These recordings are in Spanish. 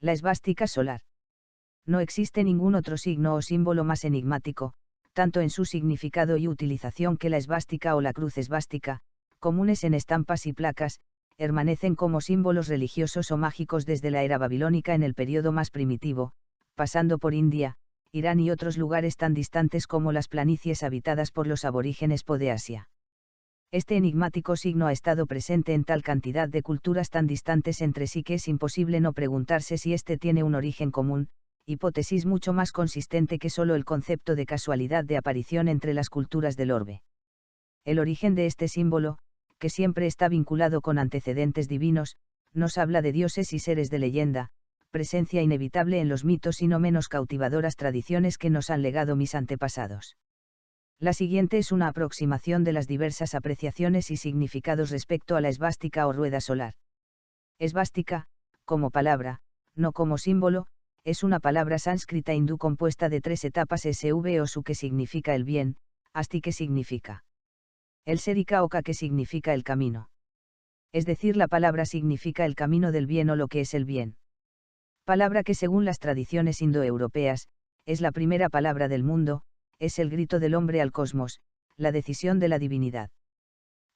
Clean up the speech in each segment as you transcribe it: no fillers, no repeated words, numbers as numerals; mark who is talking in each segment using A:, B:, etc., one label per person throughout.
A: La esvástica solar. No existe ningún otro signo o símbolo más enigmático, tanto en su significado y utilización que la esvástica o la cruz esvástica, comunes en estampas y placas, permanecen como símbolos religiosos o mágicos desde la era babilónica en el periodo más primitivo, pasando por India, Irán y otros lugares tan distantes como las planicies habitadas por los aborígenes de Asia. Este enigmático signo ha estado presente en tal cantidad de culturas tan distantes entre sí que es imposible no preguntarse si este tiene un origen común, hipótesis mucho más consistente que solo el concepto de casualidad de aparición entre las culturas del orbe. El origen de este símbolo, que siempre está vinculado con antecedentes divinos, nos habla de dioses y seres de leyenda, presencia inevitable en los mitos y no menos cautivadoras tradiciones que nos han legado mis antepasados. La siguiente es una aproximación de las diversas apreciaciones y significados respecto a la esvástica o rueda solar. Esvástica, como palabra, no como símbolo, es una palabra sánscrita hindú compuesta de 3 etapas SV o su que significa el bien, asti que significa el ser y ka que significa el camino. Es decir, la palabra significa el camino del bien o lo que es el bien. Palabra que según las tradiciones indoeuropeas, es la primera palabra del mundo, es el grito del hombre al cosmos, la decisión de la divinidad.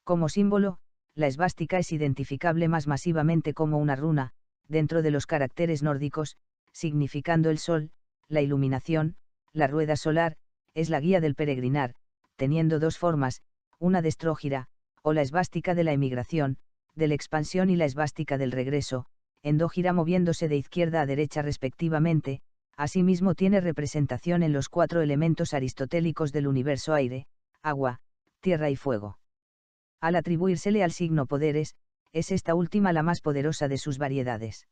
A: Como símbolo, la esvástica es identificable más masivamente como una runa, dentro de los caracteres nórdicos, significando el sol, la iluminación, la rueda solar, es la guía del peregrinar, teniendo 2 formas, una de estrógira, o la esvástica de la emigración, de la expansión y la esvástica del regreso, endógira moviéndose de izquierda a derecha respectivamente. Asimismo tiene representación en los 4 elementos aristotélicos del universo: aire, agua, tierra y fuego. Al atribuírsele al signo poderes, es esta última la más poderosa de sus variedades.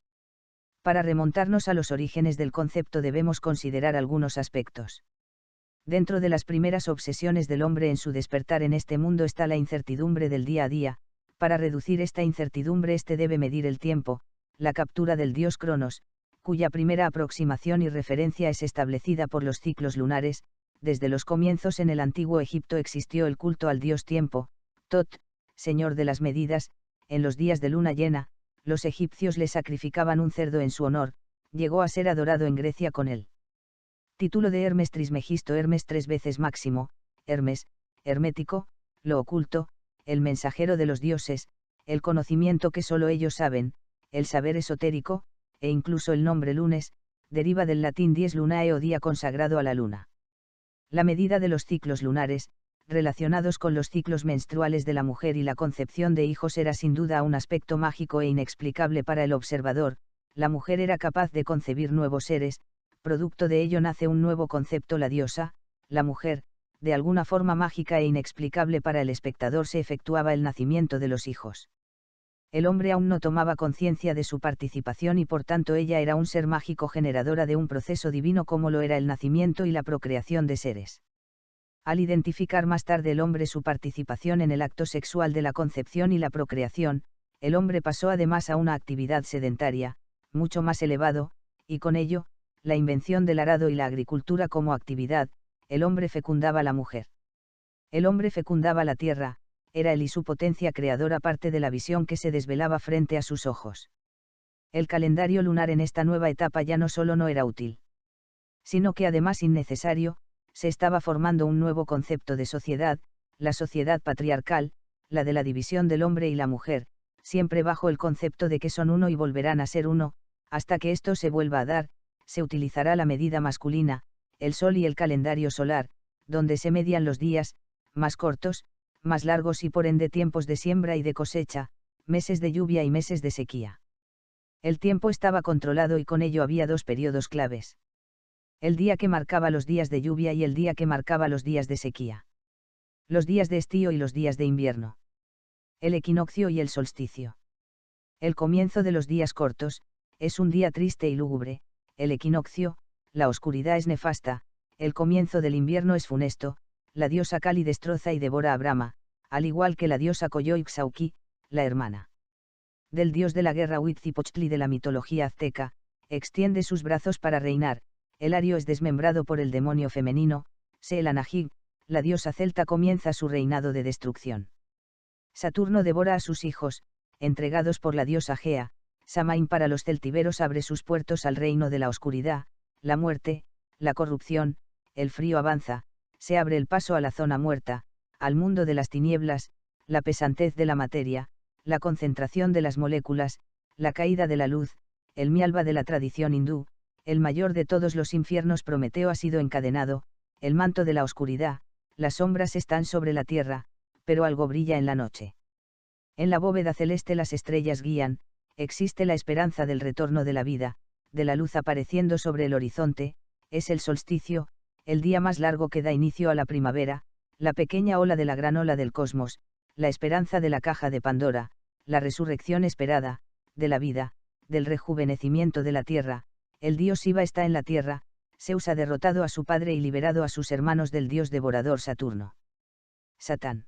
A: Para remontarnos a los orígenes del concepto debemos considerar algunos aspectos. Dentro de las primeras obsesiones del hombre en su despertar en este mundo está la incertidumbre del día a día. Para reducir esta incertidumbre este debe medir el tiempo, la captura del dios Cronos, cuya primera aproximación y referencia es establecida por los ciclos lunares. Desde los comienzos en el antiguo Egipto existió el culto al dios tiempo, Tot, señor de las medidas. En los días de luna llena, los egipcios le sacrificaban un cerdo en su honor. Llegó a ser adorado en Grecia con el título de Hermes Trismegisto, Hermes 3 veces máximo, Hermes, hermético, lo oculto, el mensajero de los dioses, el conocimiento que solo ellos saben, el saber esotérico, e incluso el nombre lunes, deriva del latín dies lunae o día consagrado a la luna. La medida de los ciclos lunares, relacionados con los ciclos menstruales de la mujer y la concepción de hijos, era sin duda un aspecto mágico e inexplicable para el observador. La mujer era capaz de concebir nuevos seres, producto de ello nace un nuevo concepto: la diosa. La mujer, de alguna forma mágica e inexplicable para el espectador, se efectuaba el nacimiento de los hijos. El hombre aún no tomaba conciencia de su participación y por tanto ella era un ser mágico, generadora de un proceso divino como lo era el nacimiento y la procreación de seres. Al identificar más tarde el hombre su participación en el acto sexual de la concepción y la procreación, el hombre pasó además a una actividad sedentaria, mucho más elevado, y con ello, la invención del arado y la agricultura como actividad. El hombre fecundaba a la mujer. El hombre fecundaba la tierra, era él y su potencia creadora parte de la visión que se desvelaba frente a sus ojos. El calendario lunar en esta nueva etapa ya no solo no era útil, sino que además innecesario. Se estaba formando un nuevo concepto de sociedad, la sociedad patriarcal, la de la división del hombre y la mujer, siempre bajo el concepto de que son uno y volverán a ser uno. Hasta que esto se vuelva a dar, se utilizará la medida masculina, el sol y el calendario solar, donde se median los días, más cortos, más largos y por ende tiempos de siembra y de cosecha, meses de lluvia y meses de sequía. El tiempo estaba controlado y con ello había 2 periodos claves: el día que marcaba los días de lluvia y el día que marcaba los días de sequía. Los días de estío y los días de invierno. El equinoccio y el solsticio. El comienzo de los días cortos, es un día triste y lúgubre. El equinoccio, la oscuridad es nefasta. El comienzo del invierno es funesto. La diosa Kali destroza y devora a Brahma, al igual que la diosa Coyoicsauqui, la hermana del dios de la guerra Huitzilopochtli de la mitología azteca, extiende sus brazos para reinar. El Ario es desmembrado por el demonio femenino, Seelanahig, la diosa celta comienza su reinado de destrucción. Saturno devora a sus hijos, entregados por la diosa Gea, Samaín para los celtíberos abre sus puertos al reino de la oscuridad, la muerte, la corrupción, el frío avanza, se abre el paso a la zona muerta, al mundo de las tinieblas, la pesantez de la materia, la concentración de las moléculas, la caída de la luz, el mialba de la tradición hindú, el mayor de todos los infiernos Prometeo ha sido encadenado, el manto de la oscuridad, las sombras están sobre la tierra, pero algo brilla en la noche. En la bóveda celeste las estrellas guían, existe la esperanza del retorno de la vida, de la luz apareciendo sobre el horizonte, es el solsticio, el día más largo que da inicio a la primavera, la pequeña ola de la gran ola del cosmos, la esperanza de la caja de Pandora, la resurrección esperada, de la vida, del rejuvenecimiento de la tierra, el dios Shiva está en la tierra, Zeus ha derrotado a su padre y liberado a sus hermanos del dios devorador Saturno. Satán.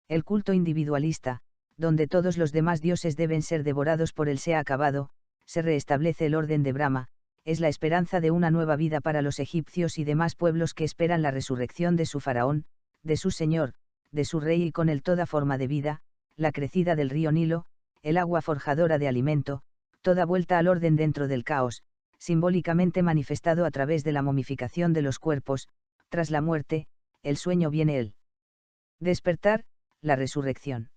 A: El culto individualista, donde todos los demás dioses deben ser devorados por él se ha acabado, se restablece el orden de Brahma, es la esperanza de una nueva vida para los egipcios y demás pueblos que esperan la resurrección de su faraón, de su señor, de su rey y con él toda forma de vida, la crecida del río Nilo, el agua forjadora de alimento, toda vuelta al orden dentro del caos, simbólicamente manifestado a través de la momificación de los cuerpos, tras la muerte, el sueño viene el despertar, la resurrección.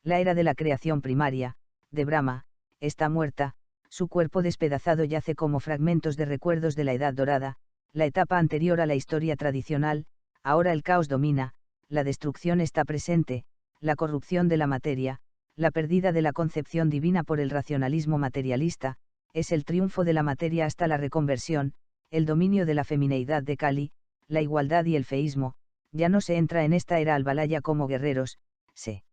A: La era de la creación primaria, de Brahma, está muerta, su cuerpo despedazado yace como fragmentos de recuerdos de la Edad Dorada, la etapa anterior a la historia tradicional, ahora el caos domina, la destrucción está presente, la corrupción de la materia, la pérdida de la concepción divina por el racionalismo materialista, es el triunfo de la materia hasta la reconversión, el dominio de la femineidad de Kali, la igualdad y el feísmo, ya no se entra en esta era al Balaya como guerreros, se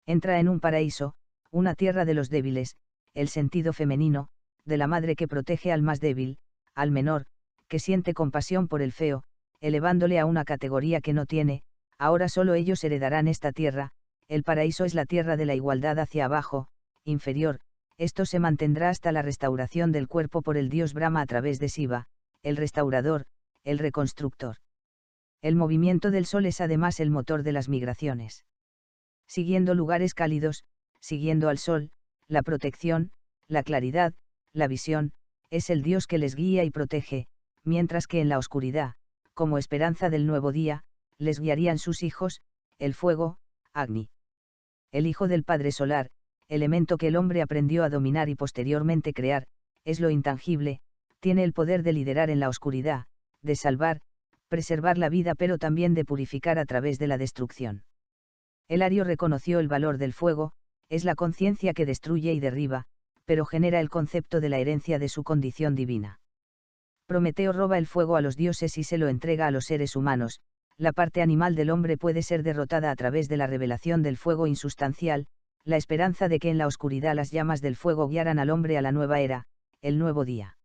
A: entra en un paraíso, una tierra de los débiles, el sentido femenino, de la madre que protege al más débil, al menor, que siente compasión por el feo, elevándole a una categoría que no tiene, ahora solo ellos heredarán esta tierra, el paraíso es la tierra de la igualdad hacia abajo, inferior, esto se mantendrá hasta la restauración del cuerpo por el dios Brahma a través de Shiva, el restaurador, el reconstructor. El movimiento del sol es además el motor de las migraciones. Siguiendo lugares cálidos, siguiendo al sol, la protección, la claridad, la visión, es el Dios que les guía y protege, mientras que en la oscuridad, como esperanza del nuevo día, les guiarían sus hijos, el fuego, Agni. El hijo del Padre Solar, elemento que el hombre aprendió a dominar y posteriormente crear, es lo intangible, tiene el poder de liderar en la oscuridad, de salvar, preservar la vida pero también de purificar a través de la destrucción. El Ario reconoció el valor del fuego, es la conciencia que destruye y derriba, pero genera el concepto de la herencia de su condición divina. Prometeo roba el fuego a los dioses y se lo entrega a los seres humanos, la parte animal del hombre puede ser derrotada a través de la revelación del fuego insustancial, la esperanza de que en la oscuridad las llamas del fuego guiaran al hombre a la nueva era, el nuevo día.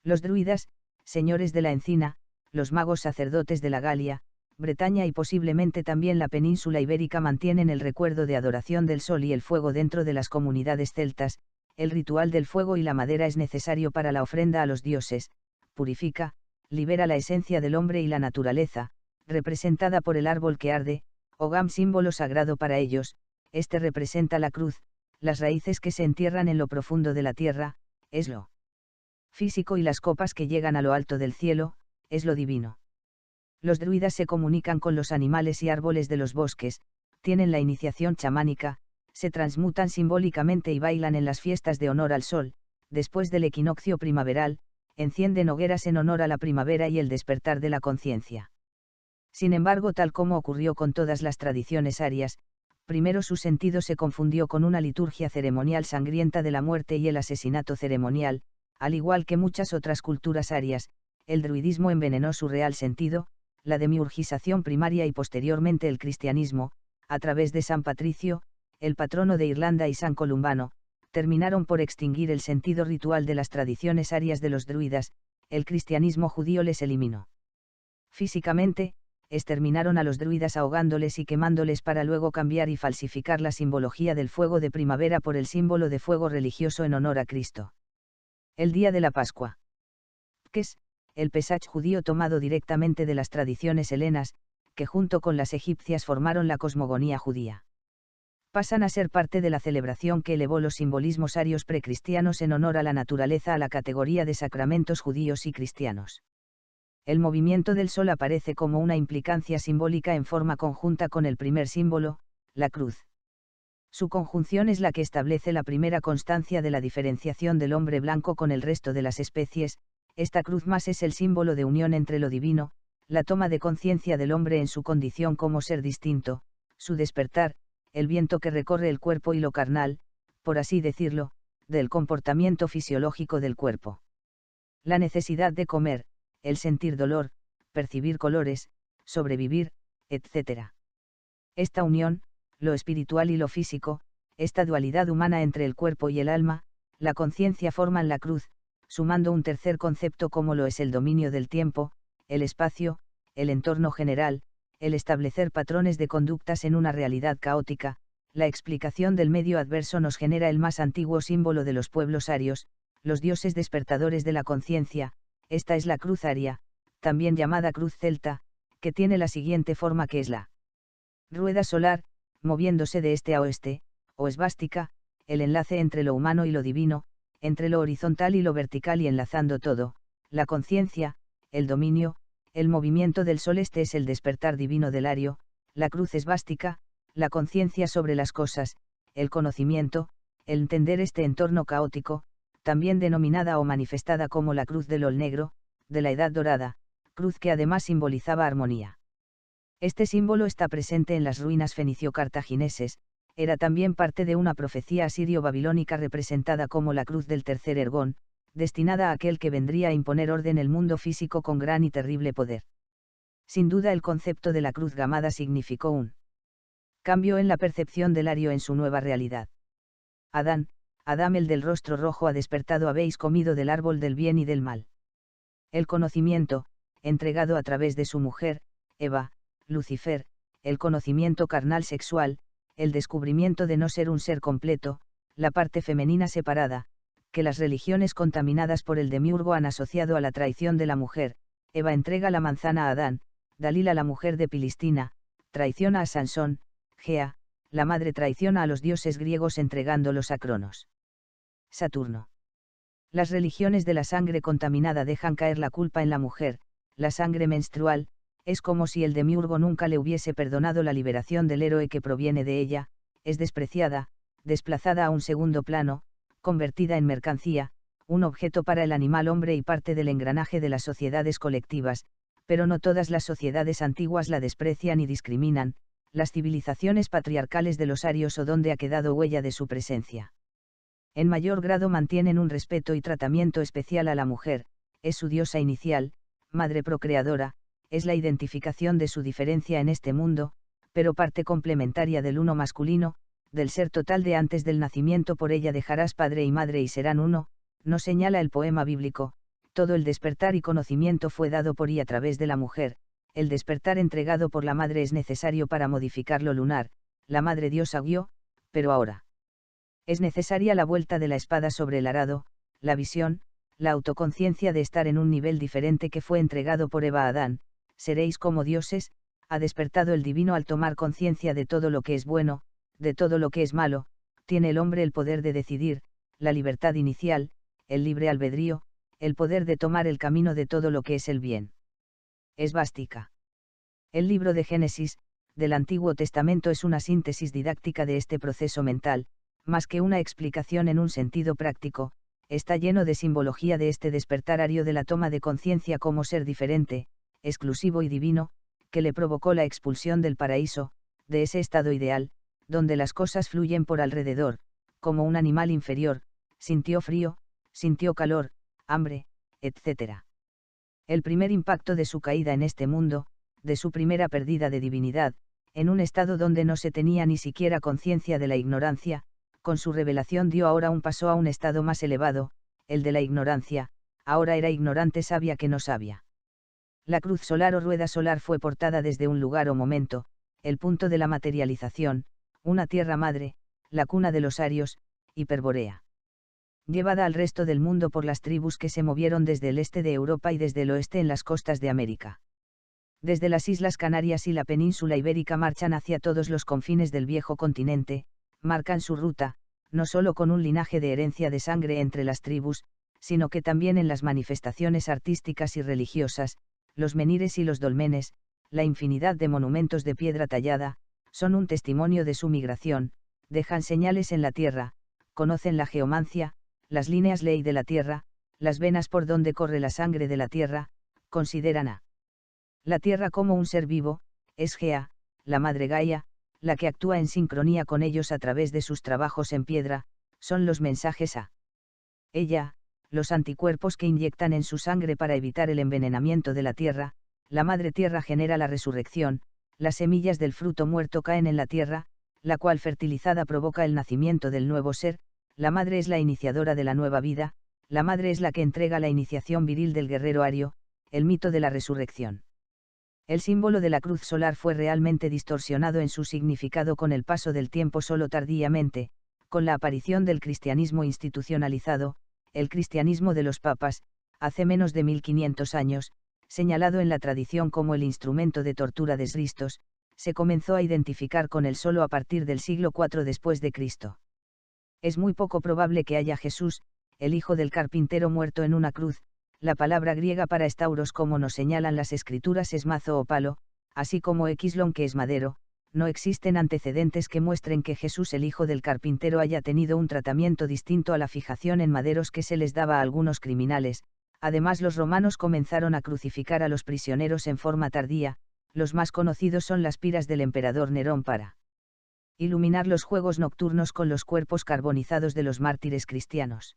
A: Los druidas, señores de la encina, los magos sacerdotes de la Galia, Bretaña y posiblemente también la península ibérica mantienen el recuerdo de adoración del sol y el fuego dentro de las comunidades celtas, el ritual del fuego y la madera es necesario para la ofrenda a los dioses, purifica, libera la esencia del hombre y la naturaleza, representada por el árbol que arde, Ogam símbolo sagrado para ellos, este representa la cruz, las raíces que se entierran en lo profundo de la tierra, es lo físico y las copas que llegan a lo alto del cielo, es lo divino. Los druidas se comunican con los animales y árboles de los bosques, tienen la iniciación chamánica, se transmutan simbólicamente y bailan en las fiestas de honor al sol, después del equinoccio primaveral, encienden hogueras en honor a la primavera y el despertar de la conciencia. Sin embargo, tal como ocurrió con todas las tradiciones arias, primero su sentido se confundió con una liturgia ceremonial sangrienta de la muerte y el asesinato ceremonial, al igual que muchas otras culturas arias, el druidismo envenenó su real sentido, la demiurgización primaria y posteriormente el cristianismo, a través de San Patricio, el patrono de Irlanda y San Columbano, terminaron por extinguir el sentido ritual de las tradiciones arias de los druidas, el cristianismo judío les eliminó. Físicamente, exterminaron a los druidas ahogándoles y quemándoles para luego cambiar y falsificar la simbología del fuego de primavera por el símbolo de fuego religioso en honor a Cristo. El día de la Pascua. Pques, el Pesach judío tomado directamente de las tradiciones helenas, que junto con las egipcias formaron la cosmogonía judía. pasan a ser parte de la celebración que elevó los simbolismos arios precristianos en honor a la naturaleza a la categoría de sacramentos judíos y cristianos. El movimiento del sol aparece como una implicancia simbólica en forma conjunta con el primer símbolo, la cruz. Su conjunción es la que establece la primera constancia de la diferenciación del hombre blanco con el resto de las especies. Esta cruz más es el símbolo de unión entre lo divino, la toma de conciencia del hombre en su condición como ser distinto, su despertar, el viento que recorre el cuerpo y lo carnal, por así decirlo, del comportamiento fisiológico del cuerpo. La necesidad de comer, el sentir dolor, percibir colores, sobrevivir, etc. Esta unión, lo espiritual y lo físico, esta dualidad humana entre el cuerpo y el alma, la conciencia forman la cruz, sumando un tercer concepto como lo es el dominio del tiempo, el espacio, el entorno general, el establecer patrones de conductas en una realidad caótica. La explicación del medio adverso nos genera el más antiguo símbolo de los pueblos arios, los dioses despertadores de la conciencia. Esta es la cruz aria, también llamada cruz celta, que tiene la siguiente forma, que es la rueda solar, moviéndose de este a oeste, o esvástica, el enlace entre lo humano y lo divino, entre lo horizontal y lo vertical y enlazando todo, la conciencia, el dominio, el movimiento del sol. Este es el despertar divino del ario, la cruz esvástica, la conciencia sobre las cosas, el conocimiento, el entender este entorno caótico, también denominada o manifestada como la cruz del ol negro, de la Edad Dorada, cruz que además simbolizaba armonía. Este símbolo está presente en las ruinas fenicio-cartagineses, era también parte de una profecía asirio-babilónica representada como la cruz del tercer Ergón, destinada a aquel que vendría a imponer orden en el mundo físico con gran y terrible poder. Sin duda el concepto de la cruz gamada significó un cambio en la percepción del ario en su nueva realidad. Adán el del rostro rojo ha despertado, habéis comido del árbol del bien y del mal. El conocimiento, entregado a través de su mujer, Eva, Lucifer, el conocimiento carnal sexual, el descubrimiento de no ser un ser completo, la parte femenina separada, que las religiones contaminadas por el demiurgo han asociado a la traición de la mujer. Eva entrega la manzana a Adán, Dalila, la mujer de Pilistina, traiciona a Sansón, Gea, la madre, traiciona a los dioses griegos entregándolos a Cronos. Saturno. Las religiones de la sangre contaminada dejan caer la culpa en la mujer. La sangre menstrual, es como si el demiurgo nunca le hubiese perdonado la liberación del héroe que proviene de ella, es despreciada, desplazada a un segundo plano, convertida en mercancía, un objeto para el animal hombre y parte del engranaje de las sociedades colectivas, pero no todas las sociedades antiguas la desprecian y discriminan. Las civilizaciones patriarcales de los arios o donde ha quedado huella de su presencia. En mayor grado mantienen un respeto y tratamiento especial a la mujer, es su diosa inicial, madre procreadora, es la identificación de su diferencia en este mundo, pero parte complementaria del uno masculino, del ser total de antes del nacimiento. Por ella dejarás padre y madre y serán uno, nos señala el poema bíblico. Todo el despertar y conocimiento fue dado por y a través de la mujer. El despertar entregado por la madre es necesario para modificar lo lunar. La madre diosa guió, pero ahora es necesaria la vuelta de la espada sobre el arado, la visión, la autoconciencia de estar en un nivel diferente que fue entregado por Eva a Adán. Seréis como dioses, ha despertado el divino al tomar conciencia de todo lo que es bueno, de todo lo que es malo. Tiene el hombre el poder de decidir, la libertad inicial, el libre albedrío, el poder de tomar el camino de todo lo que es el bien. Esvástica. El libro de Génesis, del Antiguo Testamento, es una síntesis didáctica de este proceso mental, más que una explicación en un sentido práctico. Está lleno de simbología de este despertar ario de la toma de conciencia como ser diferente, exclusivo y divino, que le provocó la expulsión del paraíso, de ese estado ideal, donde las cosas fluyen por alrededor, como un animal inferior, sintió frío, sintió calor, hambre, etc. El primer impacto de su caída en este mundo, de su primera pérdida de divinidad, en un estado donde no se tenía ni siquiera conciencia de la ignorancia, con su revelación dio ahora un paso a un estado más elevado, el de la ignorancia. Ahora era ignorante, sabia que no sabia. La cruz solar o rueda solar fue portada desde un lugar o momento, el punto de la materialización, una tierra madre, la cuna de los arios, Hiperbórea. Llevada al resto del mundo por las tribus que se movieron desde el este de Europa y desde el oeste en las costas de América. Desde las Islas Canarias y la península ibérica marchan hacia todos los confines del viejo continente, marcan su ruta, no solo con un linaje de herencia de sangre entre las tribus, sino que también en las manifestaciones artísticas y religiosas, los menires y los dolmenes, la infinidad de monumentos de piedra tallada, son un testimonio de su migración, dejan señales en la tierra, conocen la geomancia, las líneas ley de la tierra, las venas por donde corre la sangre de la tierra, consideran a la tierra como un ser vivo, es Gea, la madre Gaia, la que actúa en sincronía con ellos a través de sus trabajos en piedra, son los mensajes a ella, los anticuerpos que inyectan en su sangre para evitar el envenenamiento de la tierra, la madre tierra genera la resurrección, las semillas del fruto muerto caen en la tierra, la cual fertilizada provoca el nacimiento del nuevo ser, la madre es la iniciadora de la nueva vida, la madre es la que entrega la iniciación viril del guerrero ario, el mito de la resurrección. El símbolo de la cruz solar fue realmente distorsionado en su significado con el paso del tiempo solo tardíamente, con la aparición del cristianismo institucionalizado, el cristianismo de los papas, hace menos de 1500 años, señalado en la tradición como el instrumento de tortura de Christos, se comenzó a identificar con él solo a partir del siglo IV después de Cristo. Es muy poco probable que haya Jesús, el hijo del carpintero muerto en una cruz. La palabra griega para estauros, como nos señalan las escrituras, es mazo o palo, así como exlon, que es madero. No existen antecedentes que muestren que Jesús el hijo del carpintero haya tenido un tratamiento distinto a la fijación en maderos que se les daba a algunos criminales. Además, los romanos comenzaron a crucificar a los prisioneros en forma tardía. Los más conocidos son las piras del emperador Nerón para iluminar los juegos nocturnos con los cuerpos carbonizados de los mártires cristianos.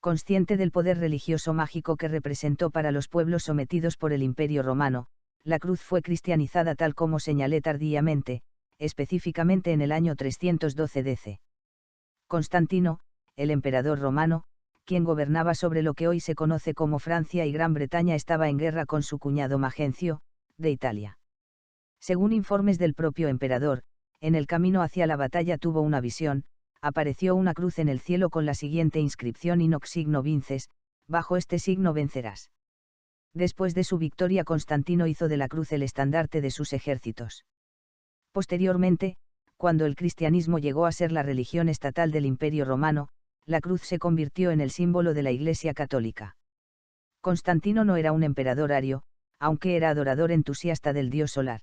A: Consciente del poder religioso mágico que representó para los pueblos sometidos por el Imperio Romano, la cruz fue cristianizada tal como señalé tardíamente, específicamente en el año 312 DC. Constantino, el emperador romano, quien gobernaba sobre lo que hoy se conoce como Francia y Gran Bretaña, estaba en guerra con su cuñado Magencio, de Italia. Según informes del propio emperador, en el camino hacia la batalla tuvo una visión. Apareció una cruz en el cielo con la siguiente inscripción: In hoc signo vinces, bajo este signo vencerás. Después de su victoria, Constantino hizo de la cruz el estandarte de sus ejércitos. Posteriormente, cuando el cristianismo llegó a ser la religión estatal del Imperio Romano, la cruz se convirtió en el símbolo de la Iglesia católica. Constantino no era un emperador ario, aunque era adorador entusiasta del dios solar.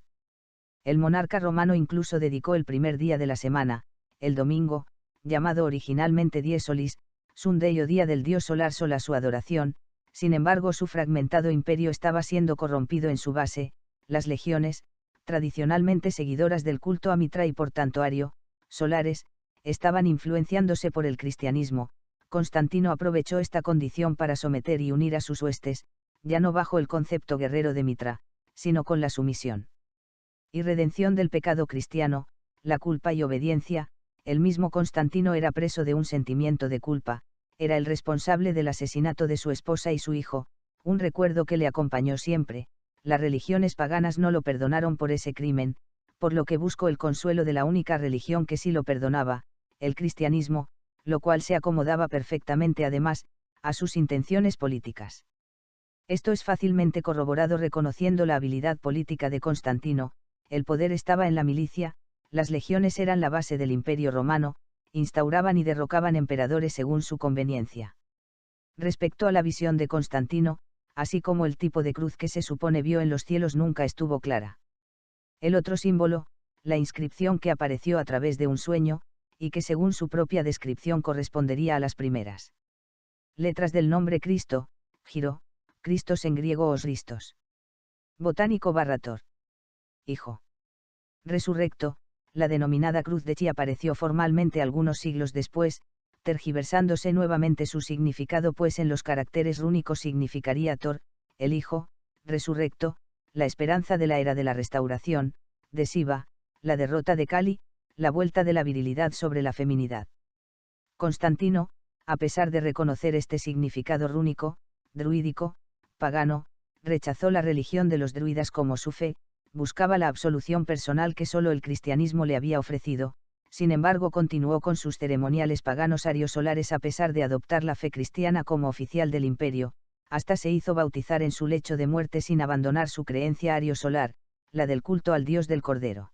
A: El monarca romano incluso dedicó el primer día de la semana, el domingo, llamado originalmente dies solis, Sunday o día del dios solar sol, a su adoración. Sin embargo, su fragmentado imperio estaba siendo corrompido en su base. Las legiones, tradicionalmente seguidoras del culto a Mitra y por tanto ario, solares, estaban influenciándose por el cristianismo. Constantino aprovechó esta condición para someter y unir a sus huestes, ya no bajo el concepto guerrero de Mitra, sino con la sumisión y redención del pecado cristiano, la culpa y obediencia. El mismo Constantino era preso de un sentimiento de culpa, era el responsable del asesinato de su esposa y su hijo, un recuerdo que le acompañó siempre. Las religiones paganas no lo perdonaron por ese crimen, por lo que buscó el consuelo de la única religión que sí lo perdonaba, el cristianismo, lo cual se acomodaba perfectamente además a sus intenciones políticas. Esto es fácilmente corroborado reconociendo la habilidad política de Constantino. El poder estaba en la milicia, las legiones eran la base del Imperio Romano, instauraban y derrocaban emperadores según su conveniencia. Respecto a la visión de Constantino, así como el tipo de cruz que se supone vio en los cielos, nunca estuvo clara. El otro símbolo, la inscripción que apareció a través de un sueño, y que según su propia descripción correspondería a las primeras letras del nombre Cristo, giro, Christos en griego os Christos. Botánico Barrator. Hijo. Resurrecto, la denominada cruz de Chi apareció formalmente algunos siglos después, tergiversándose nuevamente su significado, pues en los caracteres rúnicos significaría Thor, el Hijo, resurrecto, la esperanza de la era de la restauración, de Siva, la derrota de Kali, la vuelta de la virilidad sobre la feminidad. Constantino, a pesar de reconocer este significado rúnico, druídico, pagano, rechazó la religión de los druidas como su fe, buscaba la absolución personal que solo el cristianismo le había ofrecido. Sin embargo, continuó con sus ceremoniales paganos ariosolares a pesar de adoptar la fe cristiana como oficial del imperio, hasta se hizo bautizar en su lecho de muerte sin abandonar su creencia ariosolar, la del culto al dios del Cordero.